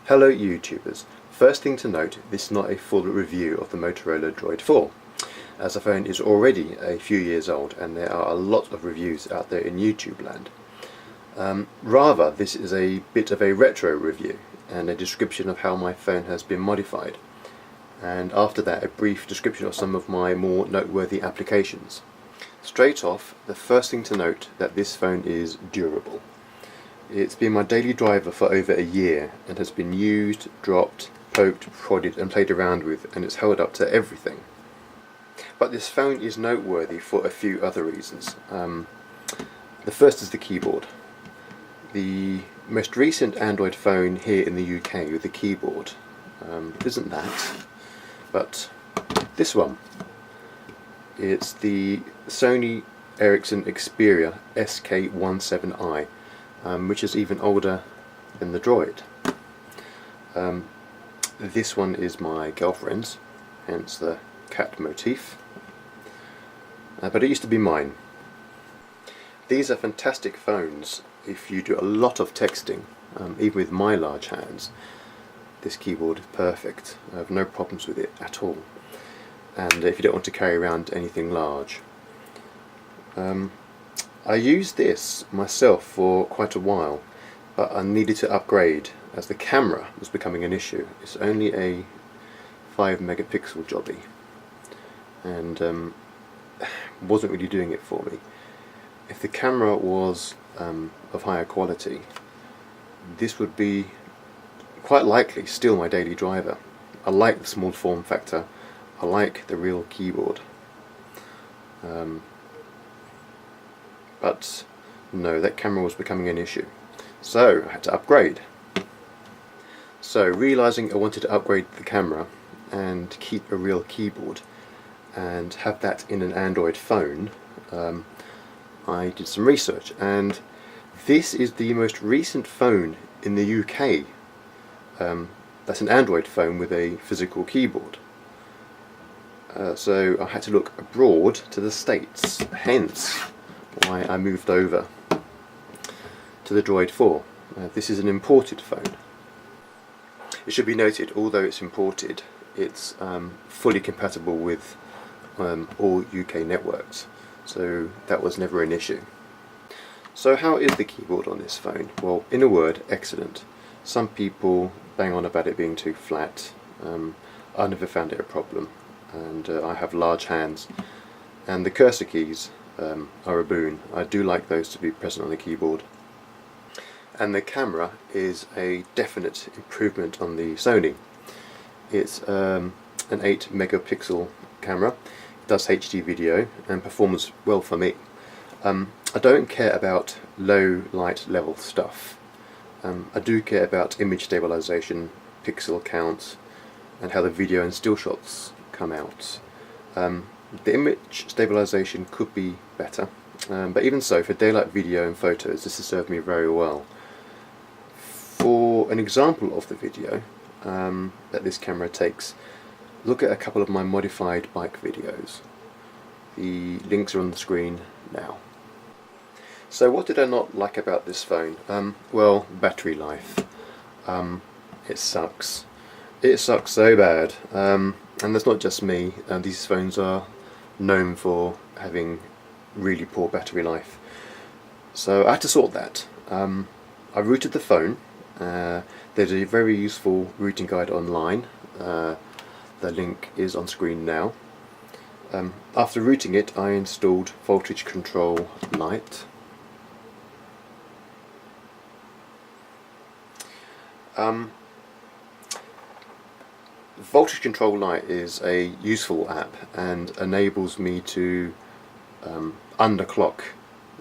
Hello YouTubers. First thing to note, this is not a full review of the Motorola Droid 4, as the phone is already a few years old and there are a lot of reviews out there in YouTube land. Rather, this is a bit of a retro review and a description of how my phone has been modified, and after that a brief description of some of my more noteworthy applications. Straight off, the first thing to note that this phone is durable. It's been my daily driver for over a year and has been used, dropped, poked, prodded and played around with, and it's held up to everything. But this phone is noteworthy for a few other reasons. The first is the keyboard. The most recent Android phone here in the UK with the keyboard isn't that, but this one. It's the Sony Ericsson Xperia SK17i, which is even older than the Droid. This one is my girlfriend's, hence the cat motif, but it used to be mine. These are fantastic phones if you do a lot of texting, even with my large hands. This keyboard is perfect. I have no problems with it at all, and if you don't want to carry around anything large. I used this myself for quite a while, but I needed to upgrade as the camera was becoming an issue. It's only a 5 megapixel jobby and wasn't really doing it for me. If the camera was of higher quality, this would be quite likely still my daily driver. I like the small form factor, I like the real keyboard. But no, that camera was becoming an issue, so I had to upgrade. So realising I wanted to upgrade the camera and keep a real keyboard and have that in an Android phone, I did some research, and this is the most recent phone in the UK that's an Android phone with a physical keyboard. So I had to look abroad to the States, hence why I moved over to the Droid 4. This is an imported phone. It should be noted, although it's imported, it's fully compatible with all UK networks, so that was never an issue. So how is the keyboard on this phone? Well, in a word, excellent. Some people bang on about it being too flat. I never found it a problem, and I have large hands, and the cursor keys are a boon. I do like those to be present on the keyboard. And the camera is a definite improvement on the Sony. It's an 8 megapixel camera. It does HD video and performs well for me. I don't care about low light level stuff. I do care about image stabilization, pixel count, and how the video and still shots come out. The image stabilization could be better, but even so, for daylight video and photos, this has served me very well. For an example of the video that this camera takes, look at a couple of my modified bike videos. The links are on the screen now. So what did I not like about this phone? Well, battery life. It sucks. It sucks so bad. And that's not just me. These phones are known for having really poor battery life. So I had to sort that. I rooted the phone. There's a very useful routing guide online. The link is on screen now. After rooting it, I installed Voltage Control Lite. Voltage Control Lite is a useful app and enables me to underclock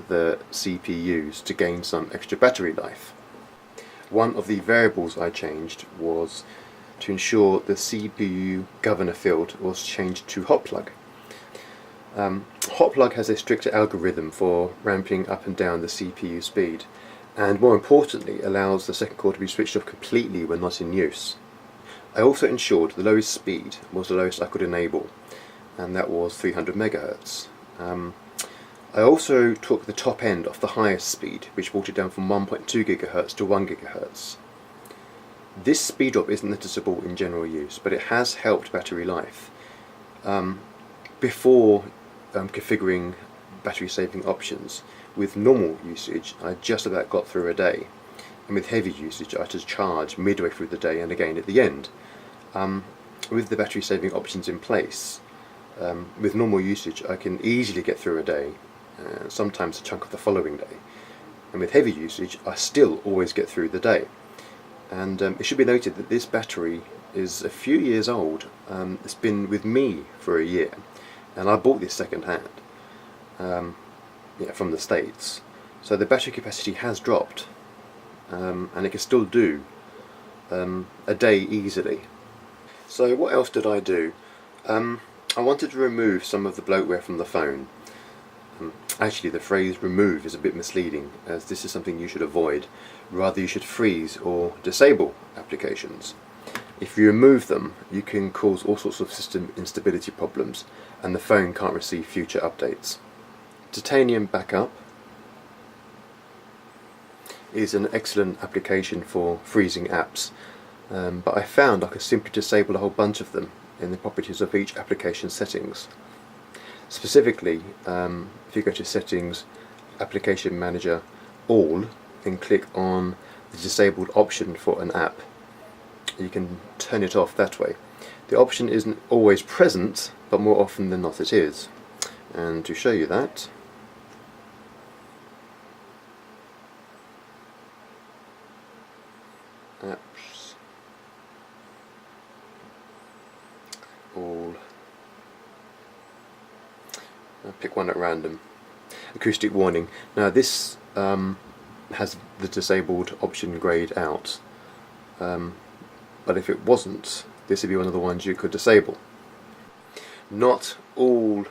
the CPUs to gain some extra battery life. One of the variables I changed was to ensure the CPU governor field was changed to hot plug. Hot plug has a stricter algorithm for ramping up and down the CPU speed, and more importantly allows the second core to be switched off completely when not in use. I also ensured the lowest speed was the lowest I could enable, and that was 300 MHz. I also took the top end of the highest speed, which brought it down from 1.2 GHz to 1 GHz. This speed drop isn't noticeable in general use, but it has helped battery life. Before configuring battery saving options, with normal usage I just about got through a day, and with heavy usage I had to charge midway through the day and again at the end. With the battery saving options in place, with normal usage I can easily get through a day, sometimes a chunk of the following day, and with heavy usage I still always get through the day. And it should be noted that this battery is a few years old. It's been with me for a year, and I bought this second hand from the States, so the battery capacity has dropped, and it can still do a day easily. So what else did I do? I wanted to remove some of the bloatware from the phone. Actually, the phrase remove is a bit misleading, as this is something you should avoid. Rather, you should freeze or disable applications. If you remove them, you can cause all sorts of system instability problems, and the phone can't receive future updates. Titanium Backup is an excellent application for freezing apps, but I found I could simply disable a whole bunch of them in the properties of each application settings. Specifically, if you go to Settings, Application Manager, All, and click on the disabled option for an app, you can turn it off that way. The option isn't always present, but more often than not it is. And to show you that, Apps, All, I'll pick one at random. Acoustic warning. Now this has the disabled option grayed out, but if it wasn't, this would be one of the ones you could disable. Not all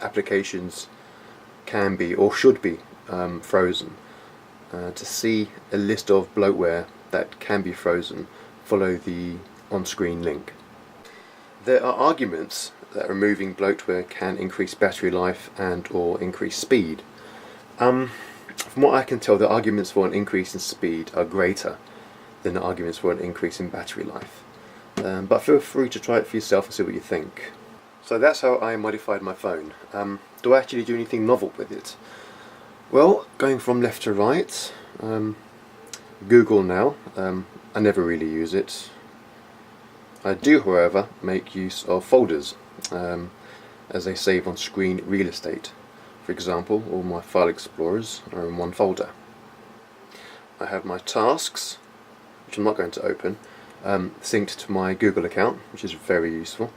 applications can be or should be frozen. To see a list of bloatware that can be frozen, follow the on-screen link. There are arguments that removing bloatware can increase battery life and or increase speed. From what I can tell, the arguments for an increase in speed are greater than the arguments for an increase in battery life. But feel free to try it for yourself and see what you think. So that's how I modified my phone. Do I actually do anything novel with it? Well, going from left to right, Google Now, I never really use it. I do, however, make use of folders, as they save on screen real estate. For example, all my file explorers are in one folder. I have my tasks, which I'm not going to open, synced to my Google account, which is very useful.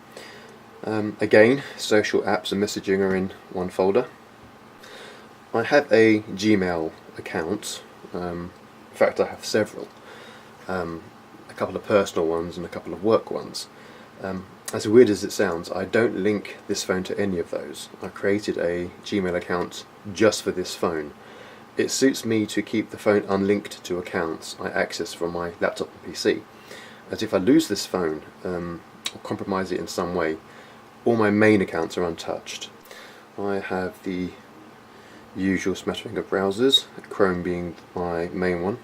Again, social apps and messaging are in one folder. I have a Gmail account, in fact I have several, a couple of personal ones and a couple of work ones. As weird as it sounds, I don't link this phone to any of those. I created a Gmail account just for this phone. It suits me to keep the phone unlinked to accounts I access from my laptop and PC, as if I lose this phone or compromise it in some way, all my main accounts are untouched. I have the usual smattering of browsers, Chrome being my main one.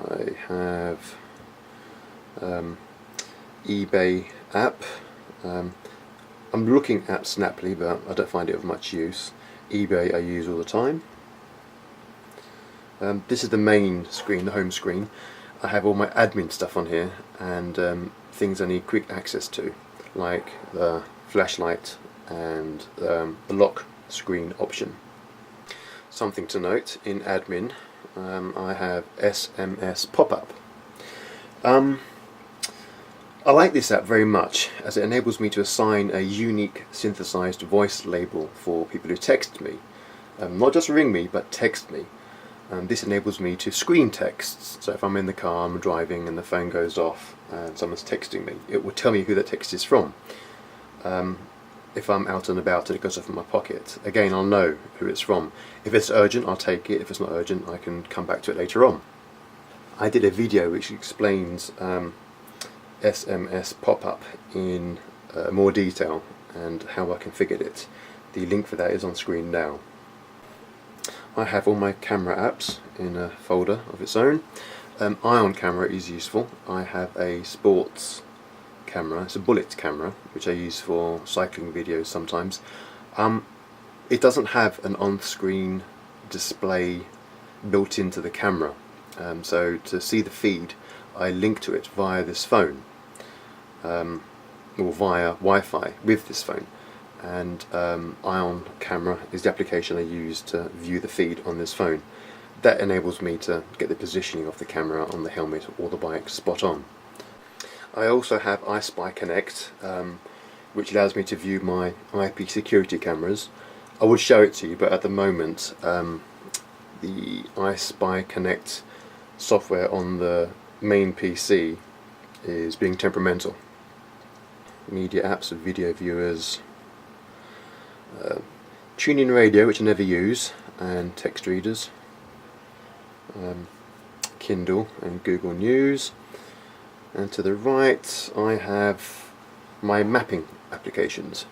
I have eBay app. I'm looking at Snaply, but I don't find it of much use. eBay I use all the time. This is the main screen, the home screen. I have all my admin stuff on here and things I need quick access to, like the flashlight and the lock screen option. Something to note, in admin I have SMS pop-up. I like this app very much, as it enables me to assign a unique synthesized voice label for people who text me. Not just ring me, but text me. This enables me to screen texts, so if I'm in the car, I'm driving and the phone goes off and someone's texting me, it will tell me who that text is from. If I'm out and about and it goes off in my pocket, again I'll know who it's from. If it's urgent, I'll take it. If it's not urgent, I can come back to it later on. I did a video which explains SMS pop-up in more detail and how I configured it. The link for that is on screen now. I have all my camera apps in a folder of its own. Ion camera is useful. I have a sports camera, it's a bullet camera, which I use for cycling videos sometimes. It doesn't have an on-screen display built into the camera, so to see the feed I link to it via this phone, or via Wi-Fi with this phone, and Ion camera is the application I use to view the feed on this phone. That enables me to get the positioning of the camera on the helmet or the bike spot on. I also have iSpy Connect, which allows me to view my IP security cameras. I would show it to you, but at the moment the iSpy Connect software on the main PC is being temperamental. Media apps, video viewers, TuneIn Radio, which I never use, and text readers, Kindle and Google News, and to the right I have my mapping applications.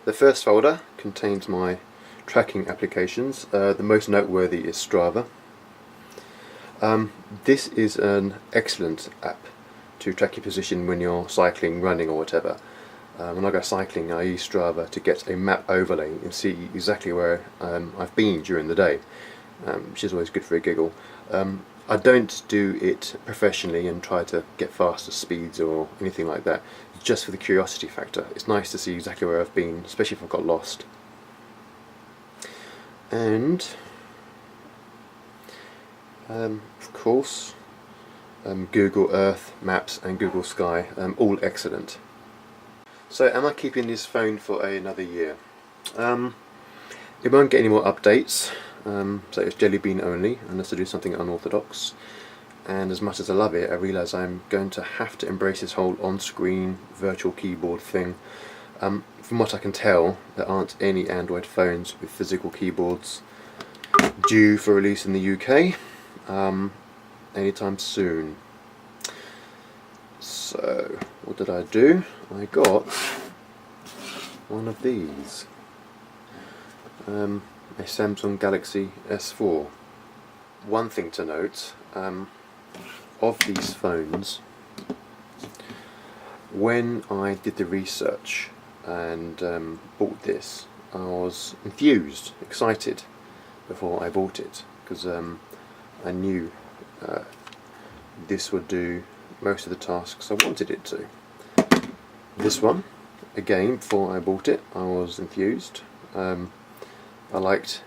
The first folder contains my tracking applications. The most noteworthy is Strava. This is an excellent app to track your position when you're cycling, running or whatever. When I go cycling I use Strava to get a map overlay and see exactly where I've been during the day, which is always good for a giggle. I don't do it professionally and try to get faster speeds or anything like that, just for the curiosity factor. It's nice to see exactly where I've been, especially if I've got lost. And of course Google Earth, Maps and Google Sky, all excellent. So am I keeping this phone for another year? It won't get any more updates, so it's Jelly Bean only, unless I do something unorthodox. And as much as I love it, I realise I'm going to have to embrace this whole on-screen virtual keyboard thing. From what I can tell, there aren't any Android phones with physical keyboards due for release in the UK anytime soon. So what did I do? I got one of these, a Samsung Galaxy S4. One thing to note, of these phones, when I did the research and bought this, I was enthused, excited before I bought it, because I knew this would do most of the tasks I wanted it to. This one, again, before I bought it, I was enthused. I liked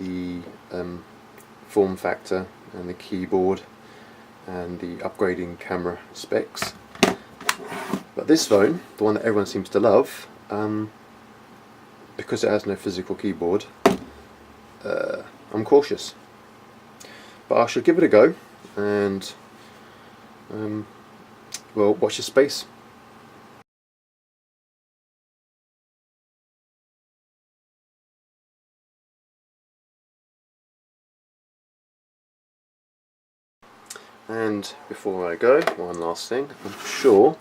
the form factor and the keyboard and the upgrading camera specs. But this phone, the one that everyone seems to love, because it has no physical keyboard, I'm cautious. But I shall give it a go, and well, watch your space. And before I go, one last thing. I'm sure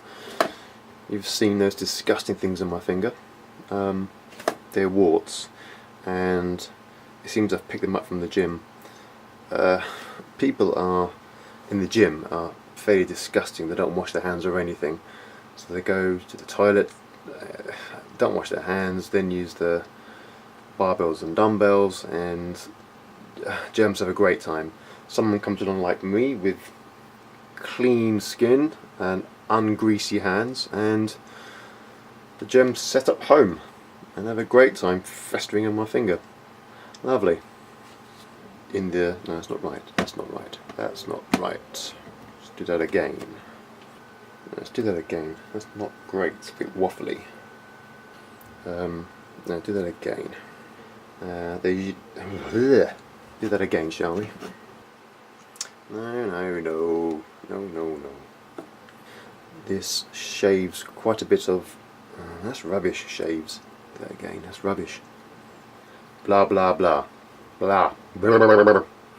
you've seen those disgusting things on my finger. They're warts, and it seems I've picked them up from the gym. People are in the gym are fairly disgusting. They don't wash their hands or anything, so they go to the toilet, don't wash their hands, then use the barbells and dumbbells, and germs have a great time. Someone comes along like me with clean skin and ungreasy hands, and the germs set up home and have a great time festering on my finger. Lovely. No, that's not right. That's not right. That's not right. Let's do that again. Let's do that again. That's not great. It's a bit waffly. No, do that again. Do that again, shall we? No. This shaves quite a bit of... that's rubbish, shaves. Do that again, that's rubbish. Blah blah blah. Blah. Blah blah blah blah.